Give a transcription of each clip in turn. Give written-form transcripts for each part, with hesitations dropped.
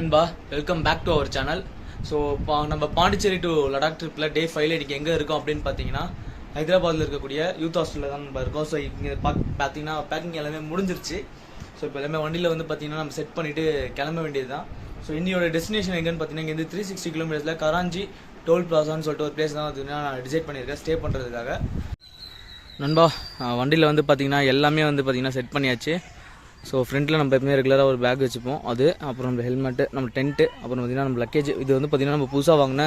நண்பா, welcome back to our channel. So நம்ம Pondicherry to Ladakh ட்ரிப்பில் டே 5 இன்றைக்கி எங்கே இருக்கோம் அப்படின்னு பார்த்தீங்கன்னா ஹைதராபாத்தில் இருக்கக்கூடிய யூத் ஹாஸ்டலில் தான் நம்ம இருக்கோம். ஸோ இங்கே பார்த்தீங்கன்னா பேக்கிங் எல்லாமே முடிஞ்சிருச்சு. ஸோ இப்போ எல்லாமே வண்டியில் வந்து பார்த்தீங்கன்னா நம்ம செட் பண்ணிவிட்டு கிளம்ப வேண்டியது தான். ஸோ இன்னியோட டெஸ்டினேஷன் எங்கேன்னு பார்த்தீங்கன்னா இங்கேருந்து 360 கிலோமீட்டர்ஸில் கராஞ்சி டோல் பிளாசான்னு சொல்லிட்டு ஒரு பிளேஸ் தான் பார்த்தீங்கன்னா நான் டிசைட் பண்ணியிருக்கேன் ஸ்டே பண்ணுறதுக்காக. நண்பா, வண்டியில் வந்து பார்த்தீங்கன்னா எல்லாமே வந்து பார்த்தீங்கன்னா செட் பண்ணியாச்சு. ஸோ ஃப்ரண்ட்டில் நம்ம எப்பவுமே ரெகுலராக ஒரு பேக் வச்சுப்போம், அது அப்புறம் நம்ம ஹெல்மெட்டு, நம்ம டென்ட்டு, அப்புறம் பார்த்திங்கன்னா நம்ம லக்கேஜ். இது வந்து பார்த்திங்கன்னா நம்ம புதுசாக வாங்கின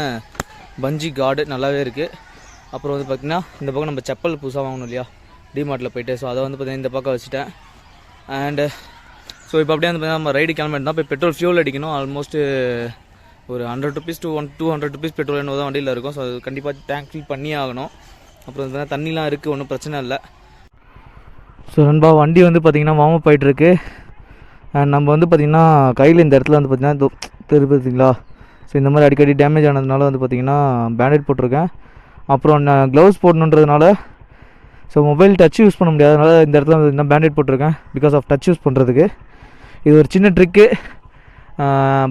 பஞ்சி கார்டு நல்லாவே இருக்குது. அப்புறம் வந்து பார்த்திங்கன்னா இந்த பக்கம் நம்ம செப்பல் புதுசாக வாங்கணும் இல்லையா டிமார்ட்டில் போய்ட்டு, ஸோ அதை வந்து பார்த்திங்கன்னா இந்த பக்கம் வச்சுட்டேன். அண்டு ஸோ இப்போ அப்படியே வந்து பார்த்திங்கன்னா நம்ம ரைடு கிளம்பிட்டு தான். இப்போ பெட்ரோல் ஃபியூல் அடிக்கணும். ஆல்மோஸ்ட் ஒரு 100 ருபீஸ் to 200 ருபீஸ் பெட்ரோல் என்ன தான் வண்டியில் இருக்கும். ஸோ அது கண்டிப்பாக டேங்க் ஃபில் பண்ணியே ஆகணும். அப்புறம் வந்து தண்ணிலாம் இருக்குது, ஒன்றும் பிரச்சனை இல்லை. ஸோ நண்பா, வண்டி வந்து பார்த்திங்கன்னா வார்ம் அப் ஆகிட்டுருக்கு. அண்ட் நம்ம வந்து பார்த்திங்கன்னா கையில் இந்த இடத்துல வந்து பார்த்திங்கன்னா தெரியுதுங்களா, ஸோ இந்த மாதிரி அடிக்கடி டேமேஜ் ஆனதுனால வந்து பார்த்திங்கன்னா பேண்டேட் போட்டிருக்கேன். அப்புறம் நான் க்ளவுஸ் போடணுன்றதுனால ஸோ மொபைல் டச் யூஸ் பண்ண முடியாதனால இந்த இடத்துல வந்து பேண்டேட் போட்டிருக்கேன், பிகாஸ் ஆஃப் டச் யூஸ் பண்ணுறதுக்கு. இது ஒரு சின்ன ட்ரிக்கு.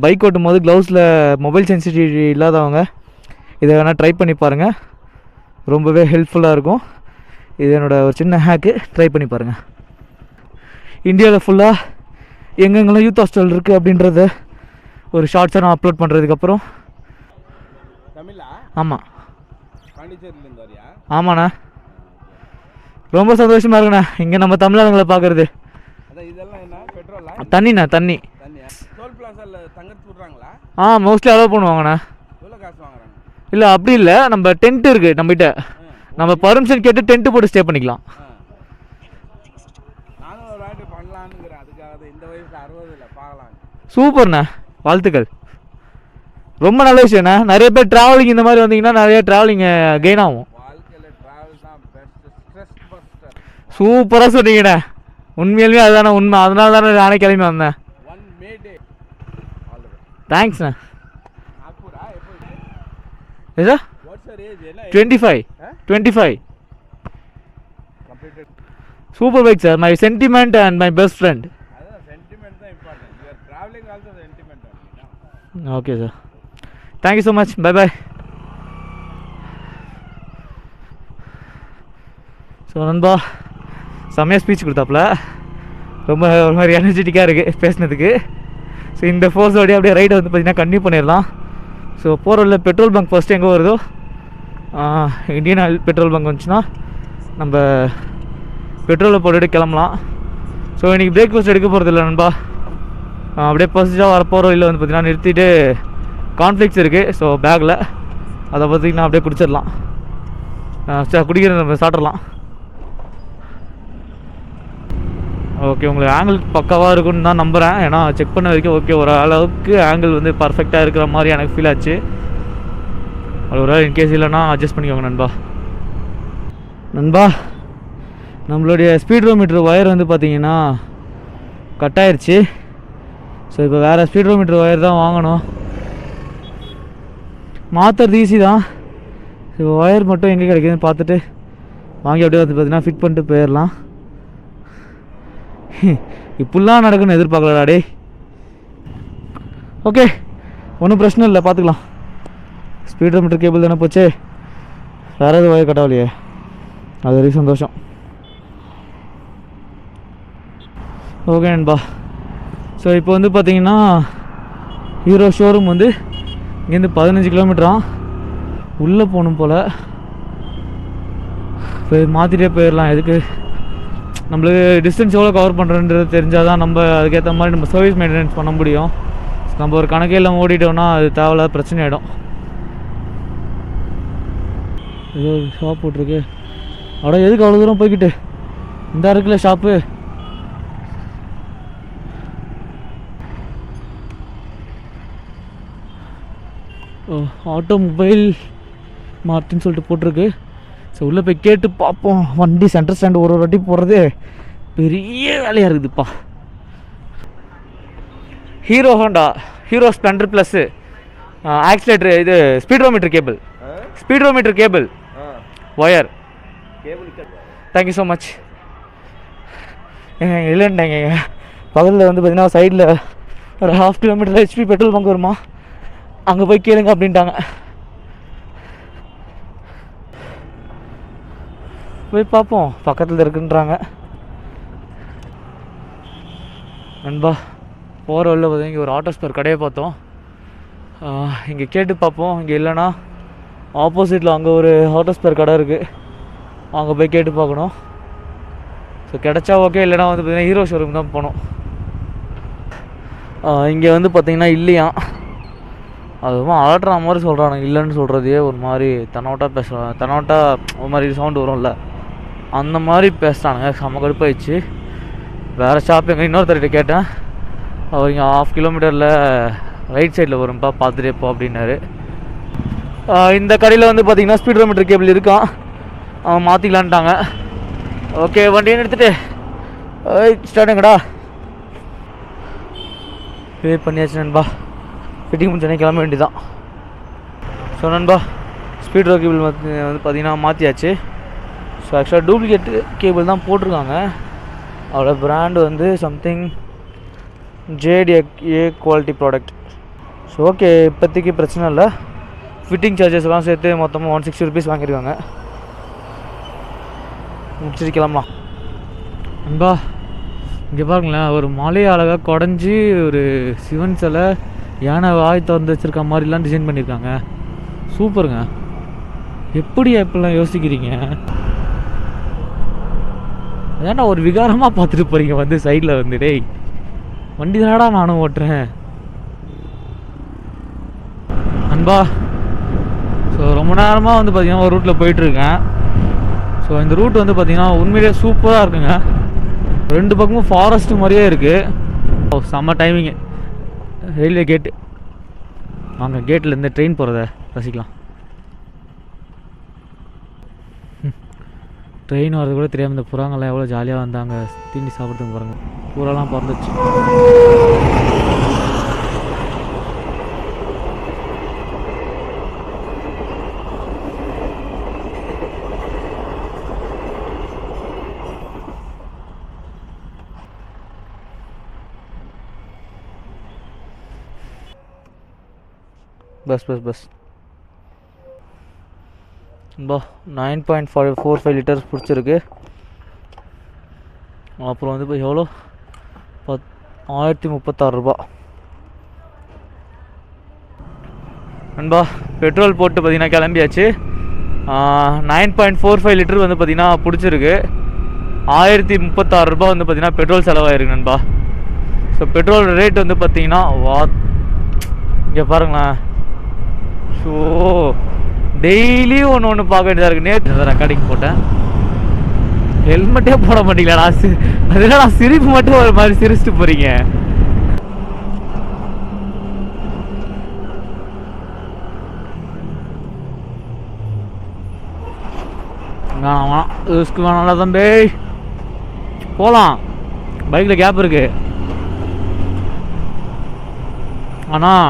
பைக் ஓட்டும் போது க்ளவுஸில் மொபைல் சென்சிட்டிவிட்டி இல்லாதவங்க இதை வேணால் ட்ரை பண்ணி பாருங்கள், ரொம்பவே ஹெல்ப்ஃபுல்லாக இருக்கும். இது என்னோடய ஒரு சின்ன ஹேக்கு, ட்ரை பண்ணி பாருங்கள். இந்தியாவில் ஃபுல்லாக எங்கெங்கெல்லாம் யூத் ஹாஸ்டல் இருக்குது அப்படின்றத ஒரு ஷார்ட்ஸாக நான் அப்லோட் பண்ணுறதுக்கப்புறம். ஆமாம், ஆமாண்ணா, ரொம்ப சந்தோஷமாக இருக்குண்ணா இங்கே நம்ம தமிழாளங்களை பார்க்குறது. தண்ணிண்ணா, தண்ணி. மோஸ்ட்லி அலோவ் பண்ணுவாங்கண்ணா. இல்லை அப்படி இல்லை, நம்ம டென்ட் இருக்குது நம்மகிட்ட, நம்ம பர்மிஷன் கேட்டு டென்ட்டு போட்டு ஸ்டே பண்ணிக்கலாம். சூப்பர்ண்ணா, வாழ்த்துக்கள், ரொம்ப நல்ல விஷயண்ணா. நிறைய பேர் ட்ராவலிங் இந்த மாதிரி வந்தீங்கன்னா நிறைய ட்ராவலிங் கெயின் ஆகும். சூப்பராக சொன்னீங்கண்ணா, உண்மையிலுமே அதுதானே உண்மை. அதனால தானே நானே கிளம்பி வந்தேன். தேங்க்ஸ்ண்ணா. 25. Super bike sir, my sentiment and my best friend. Okay sir, thank you so much, bye bye. So நண்பா, செம்மையாக ஸ்பீச் கொடுத்தாப்புல, ரொம்ப ஒரு மாதிரி எனர்ஜெட்டிக்காக இருக்குது பேசினதுக்கு. ஸோ இந்த ஃபோர்ஸோடய அப்படியே ரைடை வந்து பார்த்திங்கன்னா கன்டினியூ பண்ணிடலாம். ஸோ போகிற வழில பெட்ரோல் பங்க் ஃபஸ்ட்டு எங்கே வருதோ, இந்தியன் ஆயில் பெட்ரோல் பங்க் வந்துச்சுன்னா நம்ம பெட்ரோலை போட்டுட்டு கிளம்பலாம். ஸோ இன்றைக்கி பிரேக்ஃபாஸ்ட் எடுக்க போகிறது இல்லை நண்பா, அப்படியே பசிச்சாக வரப்போகிற வழியில் வந்து பார்த்திங்கன்னா நிறுத்திட்டு கார்ன்ஃப்ளேக்ஸ் இருக்குது ஸோ பேக்கில், அதை பார்த்திங்கன்னா அப்படியே குடிச்சிடலாம். குடிக்கிறது நம்ம சாப்பிட்றலாம். ஓகே, உங்களுக்கு ஆங்கிள் பக்காவாக இருக்குன்னு தான் நம்புகிறேன். ஏன்னா செக் பண்ண வரைக்கும் ஓகே, ஒரு அளவுக்கு ஆங்கிள் வந்து பர்ஃபெக்டாக இருக்கிற மாதிரி எனக்கு ஃபீல் ஆச்சு. அது ஒரு இன்கேஸ் இல்லைன்னா அட்ஜஸ்ட் பண்ணிக்கோங்க நண்பா. நண்பா, நம்மளுடைய ஸ்பீடோமீட்டர் ஒயர் வந்து பார்த்திங்கன்னா கட் ஆயிடுச்சு. ஸோ இப்போ வேறு ஸ்பீடோமீட்டர் ஒயர் தான் வாங்கணும். மாற்றுறது ஈஸி தான், இப்போ ஒயர் மட்டும் எங்கே கிடைக்குதுன்னு பார்த்துட்டு வாங்கி அப்படியே வந்து பார்த்திங்கன்னா ஃபிட் பண்ணிட்டு போயிடலாம். இப்படிலாம் நடக்குன்னு எதிர்பார்க்கலடா டே. ஓகே, ஒன்றும் பிரச்சனை இல்லை, பார்த்துக்கலாம். ஸ்பீடோமீட்டர் கேபிள் தானே போச்சு, வேறு எதுவும் ஒயர் கட்டாவலையே, அது வரைக்கும் சந்தோஷம். ஓகே நண்பா, ஸோ இப்போ வந்து பார்த்திங்கன்னா ஹீரோ ஷோரூம் வந்து இங்கேருந்து 15 கிலோமீட்டராக உள்ளே போகணும் போல். போய் மாற்றிட்டே போயிடலாம். எதுக்கு, நம்மளுக்கு டிஸ்டன்ஸ் எவ்வளோ கவர் பண்ணுறன்றது தெரிஞ்சால் தான் நம்ம அதுக்கேற்ற மாதிரி நம்ம சர்வீஸ் மெயின்டெனன்ஸ் பண்ண முடியும். நம்ம ஒரு கணக்கே இல்லாமல் ஓடிட்டோம்னா அது தேவையில்லாத பிரச்சனை ஆகிடும். ஏதோ ஷாப் போட்டிருக்கு, அட எதுக்கு அவ்வளோ தூரம் போய்கிட்டு, இந்த இருக்குல்ல ஷாப்பு. ஆட்டோமொபைல் மார்ட்னு சொல்லிட்டு போட்டிருக்கு. ஸோ உள்ளே போய் கேட்டு பார்ப்போம். வண்டி சென்டர் ஸ்டாண்டு ஒரு வாட்டி போடுறது பெரிய வேலையாக இருக்குதுப்பா. Hero Honda Hero Splendor plus accelerator, இது speedometer cable wire. Thank you so much. இல்லைன்ட்டாங்க பக்கத்தில் வந்து பார்த்திங்கன்னா சைடில் ஒரு 1/2 கிலோமீட்டரில் ஹெச்பி பெட்ரோல் பங்க் வருமா, அங்கே போய் கேளுங்க அப்படின்ட்டாங்க. போய் பார்ப்போம், பக்கத்தில் இருக்குன்றாங்க. நண்பா போகிற வழியில் பார்த்தீங்க இங்கே ஒரு ஆட்டோ ஸ்பேர் கடையை பார்த்தோம். இங்கே கேட்டு பார்ப்போம். இங்கே இல்லைன்னா ஆப்போசிட்டில் அங்கே ஒரு ஆட்டோ ஸ்பேர் கடை இருக்குது, அங்கே போய் கேட்டு பார்க்கணும். ஸோ கிடச்சா ஓகே, இல்லைனா வந்து பார்த்திங்கன்னா ஹீரோ ஷோரூம் தான் போகணும். இங்கே வந்து பார்த்திங்கன்னா இல்லையா, அதுவும் அலட்டுற மாதிரி சொல்கிறானுங்க. இல்லைன்னு சொல்கிறதையே ஒரு மாதிரி தன்னோட்டா பேசுகிறாங்க, தன்னோட்டா ஒரு மாதிரி சவுண்டு வரும்ல, அந்த மாதிரி பேசுகிறானுங்க. செம்ம கடுப்பாயிடுச்சு. வேறு ஷாப்பிங் இன்னொருத்தர்கிட்ட கேட்டேன், அவர் இங்கே 1/2 கிலோமீட்டரில் ரைட் சைடில் வரும்பா, பார்த்துட்டே போ அப்படின்னாரு. இந்த கடையில் வந்து பார்த்திங்கன்னா ஸ்பீடோமீட்டர் கேபிள் இருக்கான், அவன் மாற்றிக்கலான்ட்டாங்க. ஓகே, வண்டியை எடுத்துகிட்டு ஸ்டார்ட்டுங்கடா. பே பண்ணியாச்சு நண்பா, ஃபிட்டிங் முடிஞ்சோடனே கிளம்ப வேண்டியதான். ஸோ நண்பா ஸ்பீடோ கேபிள் வந்து பார்த்திங்கன்னா மாற்றியாச்சு. ஸோ ஆக்சுவலாக டூப்ளிகேட் கேபிள் தான் போட்டிருக்காங்க. அதோட பிராண்டு வந்து something JDA quality product. So okay, இப்போதைக்கு பிரச்சனை இல்லை. ஃபிட்டிங் சார்ஜஸ்லாம் சேர்த்து மொத்தமாக 160 ருபீஸ் வாங்கியிருக்காங்க. முடிச்சுட்டு கிளம்பலாம். நண்பா இங்கே பாருங்களேன், ஒரு மலையை அழகாக குடஞ்சி ஒரு சிவன் சிலை யானை வாய் திறந்து வச்சுருக்க மாதிரிலாம் டிசைன் பண்ணியிருக்காங்க. சூப்பருங்க. எப்படிலாம் யோசிக்கிறீங்க? ஏன்னா ஒரு விகாரமாக பார்த்துட்டு போகிறீங்க வந்து சைடில் வந்து. டேய் வண்டி தானடா நானும் ஓட்டுறேன் நண்பா. ஸோ ரொம்ப நேரமாக வந்து பார்த்திங்கன்னா ஒரு ரூட்டில் போயிட்டுருக்கேன். ஸோ இந்த ரூட் வந்து பார்த்திங்கன்னா உண்மையிலே சூப்பராக இருக்குங்க. 2 பக்கமும் ஃபாரஸ்ட் மாதிரியே இருக்குது. செம்ம டைமிங்கு. ரயில்வே கேட்டு, வாங்க கேட்லேருந்து ட்ரெயின் போகிறத ரசிக்கலாம். ட்ரெயின் வரது கூட தெரியாமல் இந்த புறாங்கள்லாம் எவ்வளோ ஜாலியாக வந்தாங்க தீண்டி சாப்பிட்றதுக்கு பாருங்க. பூராலாம் பறந்துச்சு. பஸ் 9.45 லிட்டர்ஸ் பிடிச்சிருக்கு. அப்புறம் வந்து இப்போ எவ்வளோ 1036 ரூபா நண்பா. பெட்ரோல் போட்டு பார்த்தீங்கன்னா கிளம்பியாச்சு. 9.45 லிட்டர் வந்து பார்த்தீங்கன்னா பிடிச்சிருக்கு. 1036 ரூபா வந்து பார்த்தீங்கன்னா பெட்ரோல் செலவாயிருக்கு நண்பா. ஸோ பெட்ரோல் ரேட் வந்து பார்த்தீங்கன்னா இங்கே பாருங்களேன். ஸோ டெய்லியும் ஒன்று பார்க்க வேண்டியதாக இருக்குது. நேற்று ரெக்கார்டிங் போட்டேன், ஹெல்மெட்டே போட மாட்டீங்களா? அதெல்லாம் சிரிப்பு மட்டும் ஒரு மாதிரி சிரிச்சுட்டு போகிறீங்க. ரிஸ்க் வேணாம்ல தம்பி, போகலாம். பைக்கில் கேப் இருக்கு. ஆனால்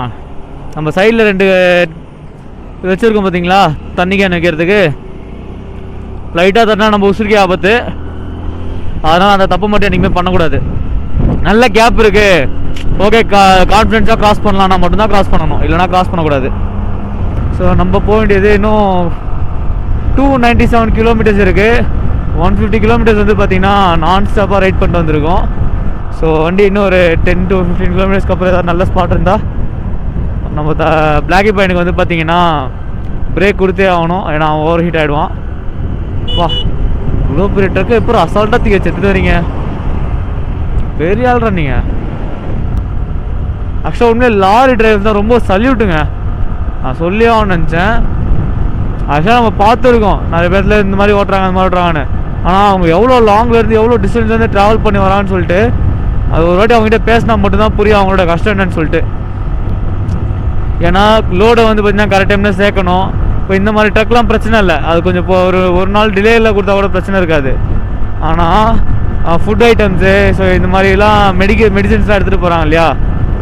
நம்ம சைடில் 2 வச்சுருக்கோம் பார்த்தீங்களா, தண்ணி கேன் வைக்கிறதுக்கு. லைட்டாக தட்டினா நம்ம உசுருக்கே ஆபத்து. அதனால் அந்த தப்பு மட்டும் என்றைக்குமே பண்ணக்கூடாது. நல்ல கேப் இருக்குது, ஓகே, கான்ஃபிடென்ஸாக கிராஸ் பண்ணலாம்னா மட்டும்தான் கிராஸ் பண்ணணும், இல்லைனா கிராஸ் பண்ணக்கூடாது. ஸோ நம்ம போக வேண்டியது இன்னும் 297 கிலோமீட்டர்ஸ் இருக்குது. 150 கிலோமீட்டர்ஸ் வந்து பார்த்திங்கன்னா நான் ஸ்டாப்பாக ரைட் பண்ணிட்டு வந்திருக்கோம். ஸோ வண்டி இன்னும் ஒரு 10 to 15 கிலோமீட்டர்ஸ்க்கு அப்புறம் ஏதாவது நல்ல ஸ்பாட் இருந்தால் நம்ம பிளாக்கி பையனுக்கு வந்து பார்த்திங்கன்னா பிரேக் கொடுத்தே ஆகணும், ஏன்னா அவன் ஓவர் ஹீட் ஆகிடுவான். வா, இவ்வளோ பெரிய ட்ரக்கு எப்போ அசால்ட்டாக தூக்கி எடுத்துகிட்டு வரீங்க, பெரிய ஆள்றா நீங்கள். ஆக்சுவலாக உண்மையிலே லாரி டிரைவர் தான் ரொம்ப சல்யூட்டுங்க. நான் சொல்லி ஆகணும்னு நினச்சேன். ஆக்சுவலாக நம்ம பார்த்துருக்கோம் நிறைய பேர்ல இந்த மாதிரி ஓட்டுறாங்க அந்த மாதிரி ஓட்டுறாங்கன்னு. ஆனால் அவங்க எவ்வளோ லாங்லேருந்து எவ்வளோ டிஸ்டன்ஸ்லேருந்து ட்ராவல் பண்ணி வரான்னு சொல்லிட்டு அது ஒரு வாட்டி அவங்ககிட்ட பேசினா மட்டும்தான் புரியும் அவங்களோட கஷ்டம் என்னன்னு சொல்லிட்டு. ஏன்னா லோடை வந்து பார்த்தீங்கன்னா கரெக்ட் டைமில் சேர்க்கணும். இப்போ இந்த மாதிரி ட்ரக்லாம் பிரச்சனை இல்லை, அது கொஞ்சம் இப்போ ஒரு நாள் டிலேயில் கொடுத்தா கூட பிரச்சனை இருக்காது. ஆனால் ஃபுட் ஐட்டம்ஸு, ஸோ இந்த மாதிரிலாம் மெடிசன்ஸ்லாம் எடுத்துகிட்டு போகிறாங்க இல்லையா,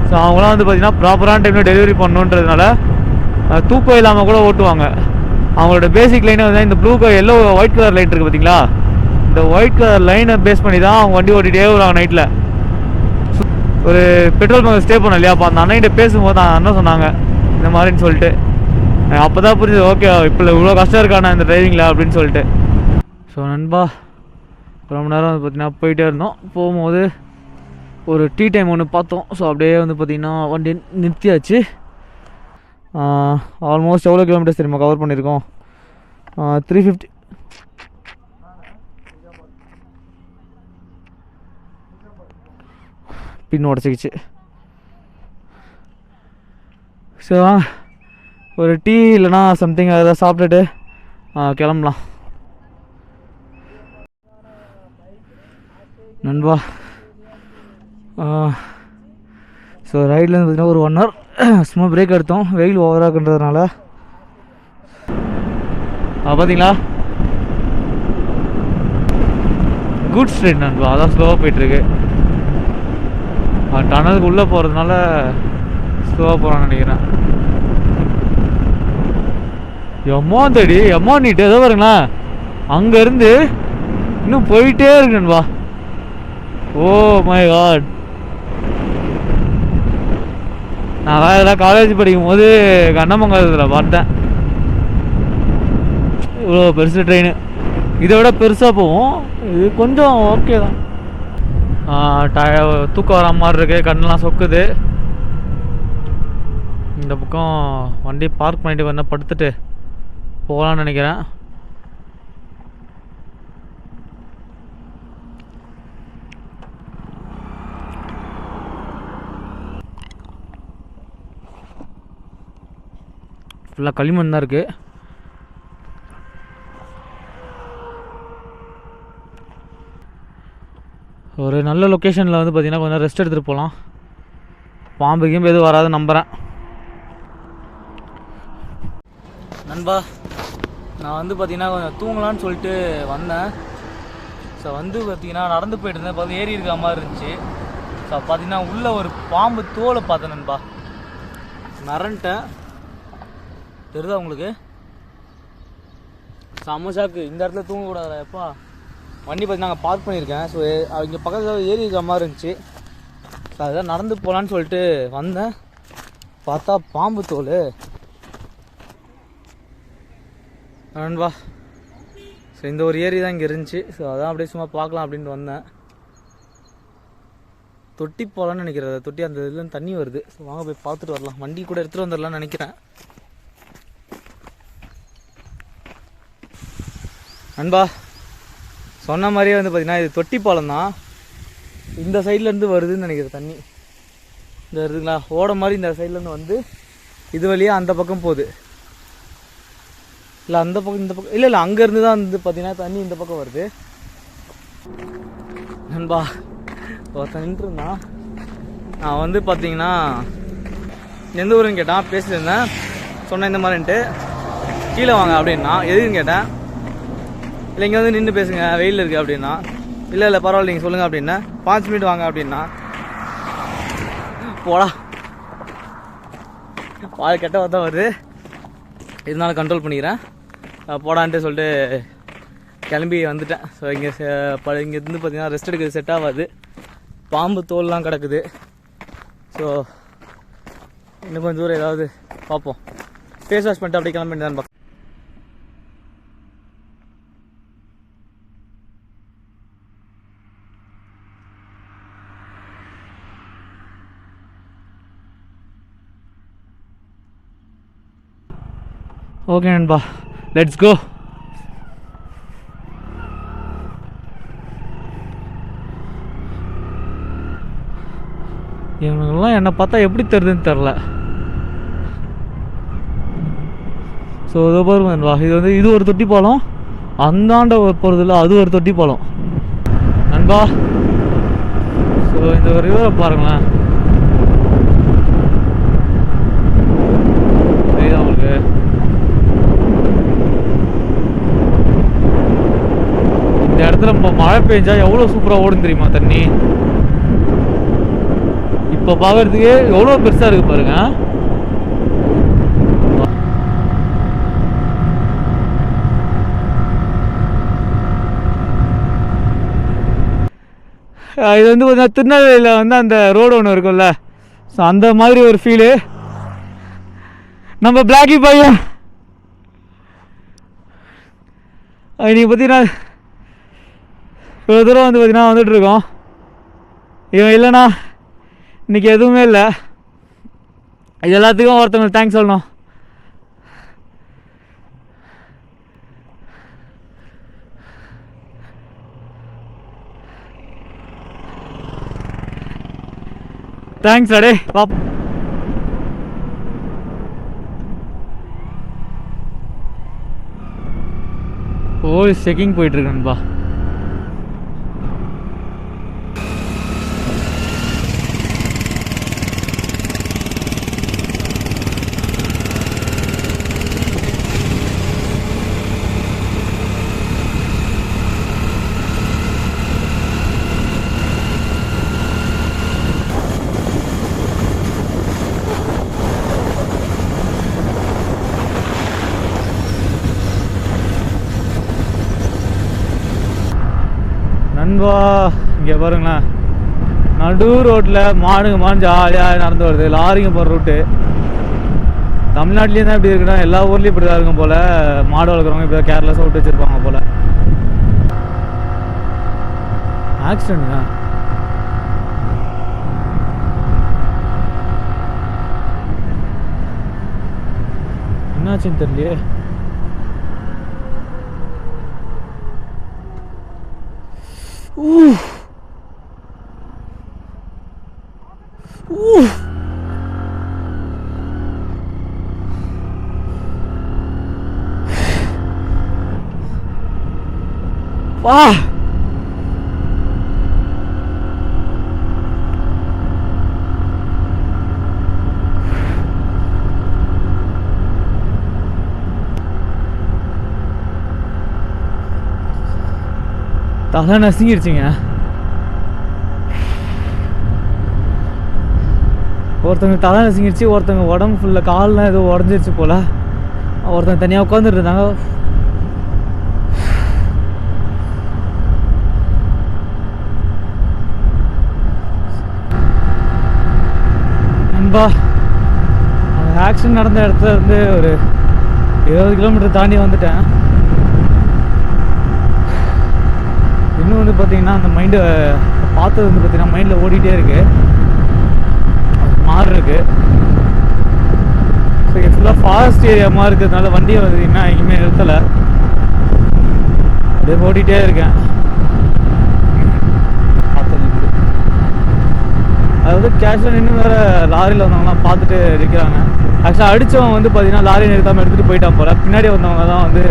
ஸோ அவங்களாம் வந்து பார்த்திங்கன்னா ப்ராப்பரான டைமில் டெலிவரி பண்ணணுன்றதுனால தூக்கம் இல்லாமல் கூட ஓட்டுவாங்க. அவங்களோட பேசிக் லைனை வந்து இந்த blue colour yellow white colour light இருக்குது பார்த்தீங்களா, இந்த ஒயிட் கலர் லைனை பேஸ் பண்ணி தான் அவங்க வண்டி ஓட்டிகிட்டே வருவாங்க நைட்டில். ஒரு பெட்ரோல் பங்க் ஸ்டே பண்ணோம் இல்லையா, அப்போ அந்த அண்ணன்கிட்ட பேசும்போது அந்த அண்ணன் சொன்னாங்க இந்த மாதிரின்னு சொல்லிட்டு. அப்போ தான் புரிஞ்சது, ஓகே இப்போ இவ்வளோ கஷ்டம் இருக்காண்ணா இந்த டிரைவிங்கில் அப்படின்னு சொல்லிட்டு. ஸோ நண்பா ரொம்ப நேரம் வந்து பார்த்திங்கன்னா போயிட்டே இருந்தோம். போகும்போது ஒரு டீ டைம் ஒன்று பார்த்தோம். ஸோ அப்படியே வந்து பார்த்திங்கன்னா வண்டி நிறுத்தியாச்சு. ஆல்மோஸ்ட் எவ்வளோ கிலோமீட்டர்ஸ் தெரியுமா கவர் பண்ணியிருக்கோம்? 350. பின் உடச்சிக்கிச்சு. ஸோ ஒரு டீ இல்லைனா சம்திங் அதை சாப்பிட்டுட்டு கிளம்பலாம் நண்பா. ஸோ ரைட்லேருந்து பார்த்திங்கன்னா ஒரு 1 hour சும்மா பிரேக் எடுத்தோம், வெயில் ஓவராகுன்றதுனால. பார்த்தீங்களா குட் ஸ்ட்ரீட் நண்பா, அதான் ஸ்லோவாக போயிட்டுருக்கு. டனலுக்கு உள்ளே போகிறதுனால ஸ்லோவாக போகிறான்னு நினைக்கிறேன். எம்மா தேடி எம்மா நீட்டு ஏதோ பாருங்களேன், அங்கேருந்து இன்னும் போயிட்டே இருக்கு நண்பா. ஓ மை காட், நான் இதெல்லாம் காலேஜ் படிக்கும் போது கண்ணமங்கலத்தில் பார்த்தேன். இவ்வளோ பெருசு ட்ரெயின், இதை விட பெருசாக போகும். இது கொஞ்சம் ஓகே தான். தூக்கம் வர மாதிரி இருக்குது, கண்ணெலாம் சொக்குது. இந்த பக்கம் வண்டி பார்க் பண்ணிட்டு கொஞ்சம் படுத்துட்டு போகலான்னு நினைக்கிறேன். ஃபுல்லாக களிமண் தான் இருக்குது. ஒரு நல்ல லொக்கேஷனில் வந்து பார்த்திங்கன்னா கொஞ்சம் ரெஸ்ட் எடுத்துகிட்டு போகலாம். பாம்புக்கும் எதுவும் வராது நம்புகிறேன். நண்பா நான் வந்து பார்த்திங்கன்னா கொஞ்சம் தூங்கலான்னு சொல்லிட்டு வந்தேன். ஸோ வந்து பார்த்திங்கன்னா நடந்து போயிட்டு இருந்தேன், பார்த்து ஏறி இருக்க மாதிரி இருந்துச்சு. ஸோ பார்த்திங்கன்னா உள்ளே ஒரு பாம்பு தோலை பார்த்தேன் நண்பா, நரன்ட்டேன். தெரியுதா உங்களுக்கு? சமோசாக்கு இந்த இடத்துல தூங்கக்கூடாது எப்பா. வண்டி பார்த்து நாங்கள் பார்க் பண்ணியிருக்கேன். ஸோ இங்கே பக்கத்தில் ஏறி இருக்கிற மாதிரி இருந்துச்சு. ஸோ அதுதான் நடந்து போகலான்னு சொல்லிட்டு வந்தேன், பார்த்தா பாம்பு தோல் நண்பா. ஸோ இந்த ஒரு ஏரி தான் இங்கே இருந்துச்சு. ஸோ அதான் அப்படியே சும்மா பார்க்கலாம் அப்படின்ட்டு வந்தேன். தொட்டி போகலான்னு நினைக்கிறேன், தொட்டி அந்த இதுலேருந்து தண்ணி வருது. ஸோ வாங்க போய் பார்த்துட்டு வரலாம். வண்டி கூட எடுத்துகிட்டு வந்துடலான்னு நினைக்கிறேன் நண்பா. சொன்ன மாதிரியே வந்து பார்த்திங்கன்னா இது தொட்டி பாலம் தான். இந்த சைட்லேருந்து வருதுன்னு நினைக்கிறேன் தண்ணி. இந்த இருக்குங்களா ஓட மாதிரி, இந்த சைட்லேருந்து வந்து இது வழியாக அந்த பக்கம் போகுது. இல்லை அந்த பக்கம் இந்த பக்கம் இல்லை அங்கேருந்து தான் வந்து பார்த்திங்கன்னா தண்ணி இந்த பக்கம் வருது நண்பா. ஒருத்தன் நின்றுருந்தான். நான் வந்து பார்த்திங்கன்னா எந்த ஊருன்னு கேட்டான், பேசியிருந்தேன். சொன்னேன் இந்த மாதிரின்ட்டு, கீழே வாங்க அப்படின்னா. எதுக்குன்னு கேட்டேன். இல்லை இங்கே வந்து நின்று பேசுங்க வெயில் இருக்குது அப்படின்னா. இல்லை பரவாயில்ல நீங்கள் சொல்லுங்கள் அப்படின்னா. 5 மினிட் வாங்க அப்படின்னா. போடா, பால் கெட்ட வார்த்தை வருது, இருந்தாலும் கண்ட்ரோல் பண்ணிக்கிறேன். போடான்ட்டு சொல்லிட்டு கிளம்பி வந்துட்டேன். ஸோ இங்கேருந்து பார்த்தீங்கன்னா ரெஸ்ட் எடுக்கிறது செட் ஆகாது, பாம்பு தோல்லாம் கிடக்குது. ஸோ இன்னும் கொஞ்சம் தூரம் ஏதாவது பார்ப்போம். ஃபேஸ் வாஷ் பண்ணிட்டு அப்படியே கிளம்பி தான் பார்க்க. ஓகே நண்பா, லெட்ஸ் கோ. இவனுங்கெல்லாம் என்னை பார்த்தா எப்படி தெரியுதுன்னு தெரில. ஸோ இதோ பாருங்க நண்பா, இது வந்து இது ஒரு தொட்டி பாலம், அந்தாண்ட போகிறதில்ல அது ஒரு தொட்டி பாலம் நண்பா. ஸோ இந்த ஒரு ரிவரை பாருங்களேன், தெரியுதா உங்களுக்கு? இந்த இடத்துல மழை பெஞ்சா எவ்வளோ சூப்பராக ஓடும் தெரியுமா தண்ணி. இப்போ பார்க்கறதுக்கு எவ்வளோ பெருசாக இருக்கு பாருங்க. இது வந்து பார்த்தீங்கன்னா திருநெல்வேலியில் வந்து அந்த ரோடு ஒன்று இருக்கும்ல, ஸோ அந்த மாதிரி ஒரு ஃபீலு. நம்ம பிளாக்கி பையன் இன்றைக்கி பார்த்தீங்கன்னா இவ்வளோ தூரம் வந்து பார்த்தீங்கன்னா வந்துட்டுருக்கோம். இவன் இல்லைண்ணா இன்றைக்கி எதுவுமே இல்லை. இது எல்லாத்துக்கும் ஒருத்தவங்களுக்கு தேங்க்ஸ் சொல்லணும். தேங்க்ஸ் அடே பாப். Police checking போயிட்டுருக்கேன்பா. நண்பா இங்கே பாருங்களேன், நடு ரோட்டில் மாடுங்க ஜாலியாக நடந்து வருது. லாரிங்க போகிற ரூட்டு தமிழ்நாட்டிலேயும் தான் இப்படி இருக்குன்னா எல்லா ஊர்லேயும் இப்படி தான் இருக்கும் போல். மாடு வளர்க்குறவங்க இப்போ கேர்லெஸ்ஸாக விட்டு வச்சுருப்பாங்க போல். ஆக்சிடென்ட்டுங்க. என்னாச்சுன்னு தெரியலையே. வா தலை நசுங்கிடுச்சிங்க. ஒருத்தவங்க தலை நசுங்கிடுச்சு, ஒருத்தவங்க உடம்பு ஃபுல்லாக கால்லாம் ஏதோ உடஞ்சிருச்சு போல். ஒருத்தவங்க தனியாக உட்காந்துட்டு இருந்தாங்க. நண்பா அந்த ஆக்சிடென்ட் நடந்த இடத்துல இருந்து ஒரு 20 கிலோமீட்டர் தாண்டி வந்துட்டேன். இன்னும் வந்து பார்த்தீங்கன்னா அந்த மைண்டு பார்த்தது வந்து பார்த்தீங்கன்னா மைண்டில் ஓடிட்டே இருக்குது, மாறு இருக்குது. ஸோ இது ஃபுல்லாக ஃபாரஸ்ட் ஏரியாமாக இருக்கிறதுனால வண்டியை பார்த்தீங்கன்னா எங்கேயுமே நிறுத்தலை, அப்படியே ஓடிட்டே இருக்கேன். அதாவது கேஷுவலாக நின்று வேறு லாரியில் வந்தவங்களாம் பார்த்துட்டு இருக்கிறாங்க. ஆக்சுவலாக அடித்தவன் வந்து பார்த்தீங்கன்னா லாரி நிறுத்தாமல் எடுத்துகிட்டு போயிட்டான் போல். பின்னாடி வந்தவங்க தான் வந்து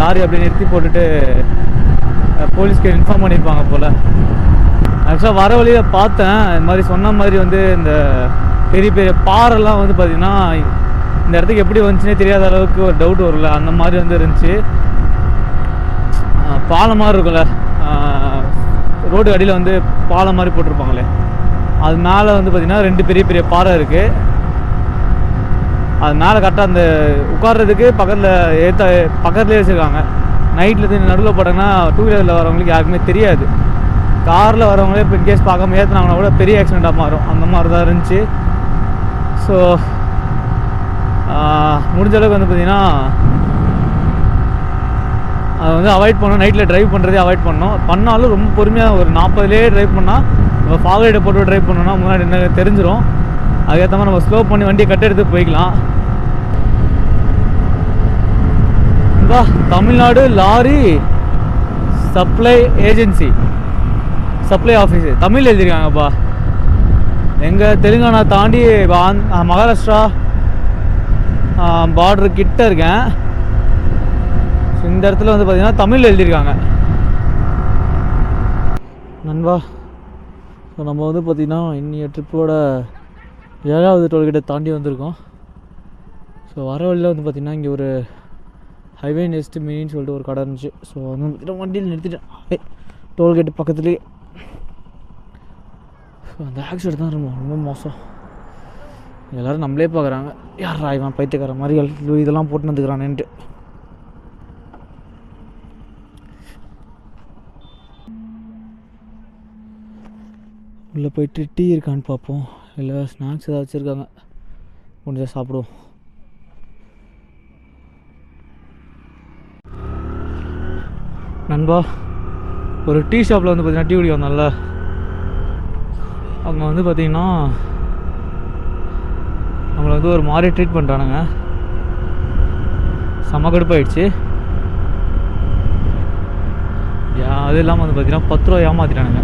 லாரி அப்படியே நிறுத்தி போட்டுட்டு போலீஸ்க்கு இன்ஃபார்ம் பண்ணியிருப்பாங்க போல். ஆக்சுவலாக வர வழியில் பார்த்தேன், இது மாதிரி சொன்ன மாதிரி வந்து இந்த பெரிய பெரிய பாறைலாம் வந்து பார்த்திங்கன்னா இந்த இடத்துக்கு எப்படி வந்துச்சுன்னே தெரியாத அளவுக்கு ஒரு டவுட் வரும்ல, அந்த மாதிரி வந்து இருந்துச்சு. பாலம் மாதிரி இருக்கும்ல, ரோடு அடியில் வந்து பாலம் மாதிரி போட்டிருப்பாங்களே, அது மேலே வந்து பார்த்திங்கன்னா 2 பெரிய பெரிய பாறை இருக்குது. அது மேலே கரெக்டாக அந்த உட்கார்றதுக்கு பக்கத்துலேயே வச்சுருக்காங்க. நைட்டில் நடுவில் போட்டாங்கன்னா 2 வீலரில் வரவங்களுக்கு யாருக்குமே தெரியாது. காரில் வரவங்களே இப்போ இன்கேஸ் பார்க்காம ஏற்றினாங்கன்னா கூட பெரிய ஆக்சிடெண்ட்டாக மாறும். அந்த மாதிரி தான் இருந்துச்சு. ஸோ முடிஞ்ச அளவுக்கு வந்து பார்த்திங்கன்னா அதை வந்து அவாய்ட் பண்ணணும். நைட்டில் ட்ரைவ் பண்ணுறதே அவாய்ட் பண்ணாலும் ரொம்ப பொறுமையாக ஒரு 40லேயே ட்ரைவ் பண்ணால், நம்ம ஃபார்வர்டை போட்டு ட்ரைவ் பண்ணோன்னா முன்னாடி என்ன தெரிஞ்சிடும். அதுக்கேற்ற மாதிரி நம்ம ஸ்லோ பண்ணி வண்டியை கட் எடுத்து போய்க்கலாம். Tamil Nadu lorry supply agency, supply office Tamil எழுதியிருக்காங்கப்பா. எங்கள் தெலுங்கானா தாண்டி மகாராஷ்டிரா பார்டரு கிட்ட இருக்கேன். ஸோ இந்த இடத்துல வந்து பார்த்திங்கன்னா தமிழ் எழுதியிருக்காங்க நண்பா. ஸோ நம்ம வந்து பார்த்திங்கன்னா இன்னைய ட்ரிப்போட 7வது டோல்கேட்டை தாண்டி வந்திருக்கோம். ஸோ வர வழியில் வந்து பார்த்திங்கன்னா இங்கே ஒரு ஹைவே நெஸ்ட் மினின்னு சொல்லிட்டு ஒரு கடை இருந்துச்சு. ஸோ வந்து பார்த்திங்கன்னா வண்டியில் நிறுத்திட்டேன் டோல்கேட்டு பக்கத்துலேயே. ஸோ அந்த ஆக்சிடென்ட் தான் ரொம்ப மோசம். எல்லோரும் நம்மளே பார்க்குறாங்க, யாரா இவன் பைத்தியக்கார மாதிரி இதெல்லாம் போட்டு வந்துக்கிறானேன்ட்டு. உள்ளே போயிட்டு டீ இருக்கான்னு பார்ப்போம், இல்லை ஸ்நாக்ஸ் ஏதாவது வச்சுருக்காங்க, முடிஞ்சால் சாப்பிடுவோம். நண்பா, ஒரு டீ ஷாப்பில் வந்து பார்த்தீங்கன்னா டீ குடிக்க வந்தோம்ல, அங்கே வந்து பார்த்திங்கன்னா நம்மளை வந்து ஒரு மாதிரி ட்ரீட் பண்ணிட்டானுங்க. செம்ம கடுப்பாயிடுச்சு. அது இல்லாமல் வந்து பார்த்தீங்கன்னா 10 ரூபா ஏமாற்றிட்டானுங்க.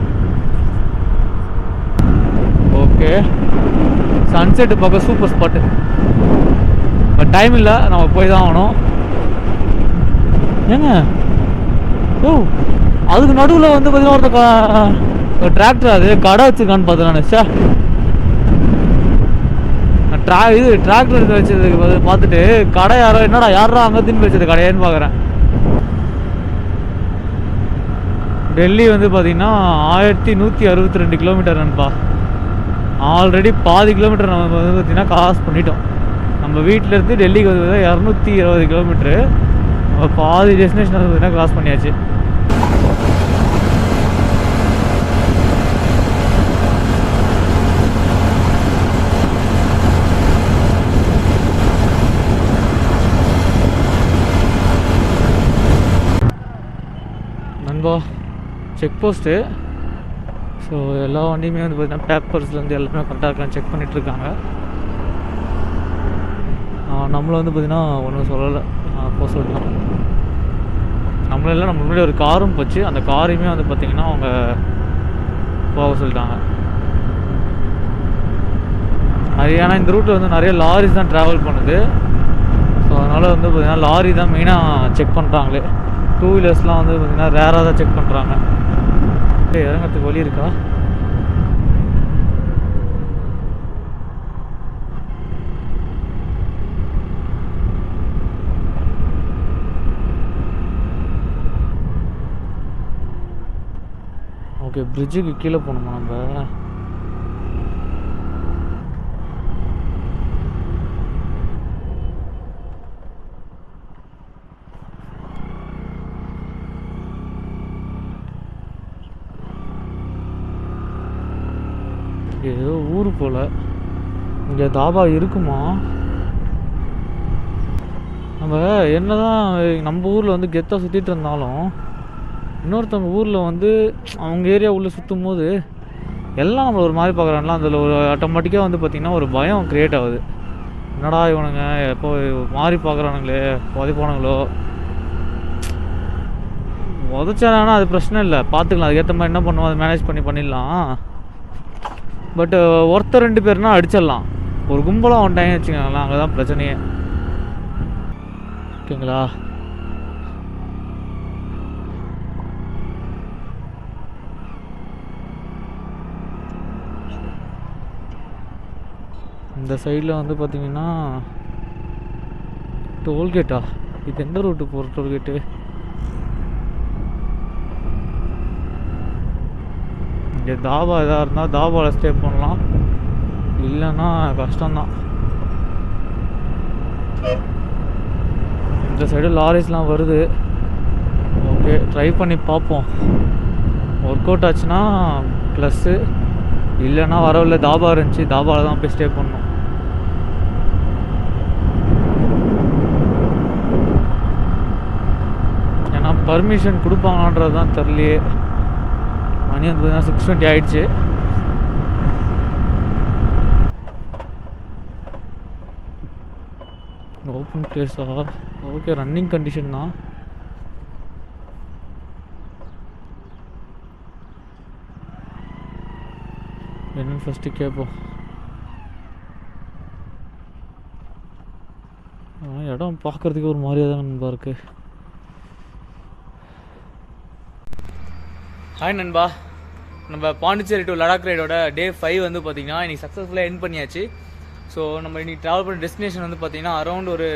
ஓகே, சன்செட்டு பார்க்க சூப்பர் ஸ்பாட்டு. பட் டைம் இல்லை, நம்ம போய் தான் ஆகணும். ஏங்க ஓ, அதுக்கு நடுவில் வந்து பார்த்தீங்கன்னா ஒரு டிராக்டர், அது கடை வச்சுருக்கான்னு பார்த்தேன் நான். இது டிராக்டர் எடுத்து வச்சதுக்கு பார்த்துட்டு கடை யாரோ, என்னடா யாரா அங்கே தின்னு வச்சது கடையான்னு பார்க்குறேன். டெல்லி வந்து பார்த்தீங்கன்னா 1162 கிலோமீட்டர் நண்பா. ஆல்ரெடி பாதி கிலோமீட்டர் நம்ம வந்து பார்த்திங்கன்னா கிராஸ் பண்ணிட்டோம். நம்ம வீட்டிலேருந்து டெல்லிக்கு வந்து 220 கிலோமீட்ரு. நம்ம பாதி டெஸ்டினேஷன் வந்து பார்த்திங்கன்னா கிராஸ் பண்ணியாச்சு. நண்பா, செக் போஸ்ட்டு. ஸோ எல்லா வண்டியுமே வந்து பார்த்திங்கன்னா பேப்பர்ஸ்லேருந்து எல்லாமே கரெக்டாக செக் பண்ணிகிட்ருக்காங்க. நம்மளை வந்து பார்த்திங்கன்னா ஒன்றும் சொல்லலை, போக சொல்லலாம். நம்மளெல்லாம் நம்ம முன்னாடி ஒரு காரும் போச்சு, அந்த காரையுமே வந்து பார்த்திங்கன்னா அவங்க போக சொல்லிட்டாங்க. அது ஏன்னா இந்த ரூட்டில் வந்து நிறைய லாரிஸ் தான் ட்ராவல் பண்ணுது. ஸோ அதனால் வந்து பார்த்திங்கன்னா லாரி தான் மெயினாக செக் பண்ணுறாங்களே. 2 வீலர்ஸ்லாம் வந்து பார்த்திங்கன்னா ரேராக தான் செக் பண்ணுறாங்க. இறங்கிறதுக்கு வழி இருக்கா? ஓகே, பிரிட்ஜுக்கு கீழே போகணுமா நம்ம? ஏதோ ஊர் போல். இங்கே தாபா இருக்குமா? நம்ம என்னதான் நம்ம ஊரில் வந்து கெத்தாக சுற்றிட்டு இருந்தாலும் இன்னொருத்தவங்க ஊரில் வந்து அவங்க ஏரியா உள்ளே சுற்றும் போது எல்லாம் நம்மளை ஒரு மாதிரி பார்க்குறாங்களா, அதில் ஒரு ஆட்டோமேட்டிக்காக வந்து பார்த்திங்கன்னா ஒரு பயம் க்ரியேட் ஆகுது. என்னடா இவனுங்க எப்போ மாறி பார்க்குறானுங்களே, உதைப்பானுங்களோ. உதச்சானா அது பிரச்சனை இல்லை, பார்த்துக்கலாம். அதுக்கேற்ற மாதிரி என்ன பண்ணுவோம், அதை மேனேஜ் பண்ணிடலாம். பட் ஒருத்தர் 2 பேர்னா அடிச்சிடலாம். ஒரு கும்பலாக வந்துட்டாங்கன்னு வச்சுக்கோங்களேன், அங்கே தான் பிரச்சனையே. ஓகேங்களா? இந்த சைடில் வந்து பார்த்திங்கன்னா டோல்கேட்டா? இது எந்த ரூட்டு போகிற டோல்கேட்டு? இங்கே தாபா எதாக இருந்தால் தாபாவில் ஸ்டே பண்ணலாம், இல்லைன்னா கஷ்டம்தான். இந்த சைடு லாரிஸ்லாம் வருது. ஓகே, ட்ரை பண்ணி பார்ப்போம். ஒர்க் அவுட் ஆச்சுன்னா ப்ளஸ்ஸு, இல்லைன்னா வரவில்லை. தாபா இருந்துச்சு, தாபாவில் தான் போய் ஸ்டே பண்ணணும். ஏன்னா பர்மிஷன் கொடுப்பாங்கன்றது தான் தெரியலையே. மணி வந்து 6:20 ஆகிடுச்சு. ஓப்பன் பிளேஸா? ஓகே, ரன்னிங் கண்டிஷன் தான். என்னன்னு ஃபஸ்ட்டு கேட்போம். இடம் பார்க்குறதுக்கு ஒரு மாதிரியாக தான் நண்பா இருக்குது. ஹாய் நண்பா, நம்ம பாண்டிச்சேரி டு லடாக் ரைடோட டே 5 வந்து பார்த்திங்கன்னா இன்றைக்கி சக்ஸஸ்ஃபுல்லாக எண்ட் பண்ணியாச்சு. ஸோ நம்ம இன்றைக்கி ட்ராவல் பண்ண டெஸ்டினேஷன் வந்து பார்த்திங்கன்னா அரௌண்ட் ஒரு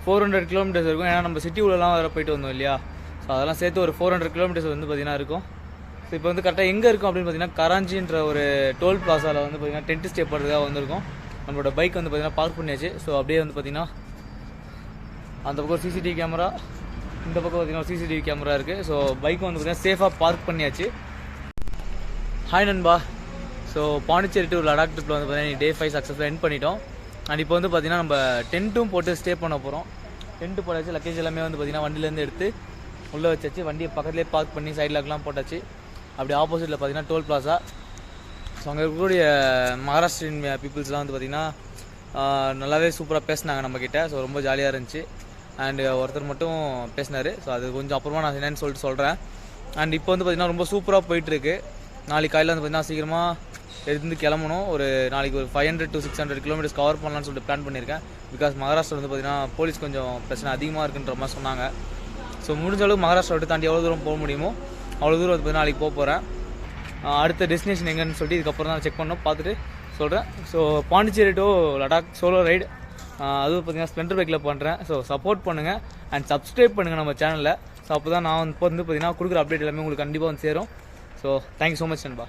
400 கிலோமீட்டர்ஸ் இருக்கும். ஏன்னா நம்ம சிட்டி உள்ளலாம் வேறு போயிட்டு வந்தோம் இல்லையா. ஸோ அதெல்லாம் சேர்த்து ஒரு 400 கிலோமீட்டர்ஸ் வந்து பார்த்திங்கன்னா இருக்கும். ஸோ இப்போ வந்து கரெக்டாக எங்கே இருக்கும் அப்படின்னு பார்த்திங்கன்னா கராஞ்சின்ற ஒரு டோல் பிளாசாவில் வந்து பார்த்திங்கன்னா டென்ட் ஸ்டே பண்ணுறதுக்காக வந்திருக்கோம். நம்மளோட பைக் வந்து பார்த்திங்கன்னா பார்க் பண்ணியாச்சு. ஸோ அப்படியே வந்து பார்த்திங்கன்னா அந்த பக்கம் சிசிடிவி கேமரா, இந்த பக்கம் பார்த்திங்கன்னா சிசிடிவி கேமரா இருக்குது. ஸோ பைக்கும் வந்து பார்த்திங்கன்னா சேஃபாக பார்க் பண்ணியாச்சு. ஹாய் நண்பா, ஸோ பாண்டிச்சேரி டு லடாக் ட்ரிப்பில் வந்து பார்த்தீங்கன்னா டே 5 சக்ஸஸ்ஃபுல்லாக எண்ட் பண்ணிட்டோம். அண்ட் இப்போ வந்து பார்த்தீங்கன்னா நம்ம டென்ட்டும் போட்டு ஸ்டே பண்ண போகிறோம். டென்ட்டு போட்டாச்சு, லக்கேஜ் எல்லாமே வந்து பார்த்தீங்கன்னா வண்டியிலேருந்து எடுத்து உள்ளே வச்சாச்சு. வண்டியை பக்கத்துலேயே பார்க் பண்ணி சைட் லாக்லாம் போட்டாச்சு. அப்படி ஆப்போசிட்டில் பார்த்தீங்கன்னா டோல் பிளாசா. ஸோ அங்கே இருக்கக்கூடிய மகாராஷ்டிரியன் பீப்புள்ஸ்லாம் வந்து பார்த்திங்கன்னா நல்லாவே சூப்பராக பேசினாங்க நம்மக்கிட்ட. ஸோ ரொம்ப ஜாலியாக இருந்துச்சு. அண்டு ஒருத்தர் மட்டும் பேசினார். ஸோ அது கொஞ்சம் அப்புறமா நான் என்னன்னு சொல்லிட்டு சொல்கிறேன். அண்ட் இப்போ வந்து பார்த்திங்கன்னா ரொம்ப சூப்பராக போயிட்டுருக்கு. நாளைக்கு காலையில் வந்து பார்த்திங்கன்னா சீக்கிரமாக இருந்து கிளம்பணும். ஒரு நாளைக்கு ஒரு 500 to 600 கிலோமீட்டர்ஸ் கவர் பண்ணலான்னு சொல்லிட்டு பிளான் பண்ணியிருக்கேன். பிகாஸ் மகாராஷ்டிரா வந்து பார்த்திங்கன்னா போலீஸ் கொஞ்சம் பிரச்சனை அதிகமாக இருக்குன்ற மாதிரி சொன்னாங்க. ஸோ முடிஞ்ச அளவுக்கு மகாராஷ்டிரா விட்டு தாண்டி எவ்வளோ தூரம் போக முடியுமோ அவ்வளோ தூரம் வந்து பார்த்திங்கன்னா நாளைக்கு போக போகிறேன். அடுத்த டெஸ்டினேஷன் எங்கன்னு சொல்லிட்டு இதுக்கப்புறம் தான் செக் பண்ணோம், பார்த்துட்டு சொல்கிறேன். So Pondicherry to Ladakh solo ride, அதுவும் பார்த்தீங்கன்னா ஸ்ப்ளெண்டர் பைக்கில் பண்ணுறேன். ஸோ சப்போர்ட் பண்ணுங்கள் அண்ட் சப்ஸ்கிரைப் பண்ணுங்கள் நம்ம சேனலில். ஸோ அப்போ தான் நான் இப்போ வந்து பார்த்தீங்கன்னா கொடுக்குற அப்டேட் எல்லாமே உங்களுக்கு கண்டிப்பாக வந்து சேரும். ஸோ தேங்க்யூ ஸோ மச் நண்பா.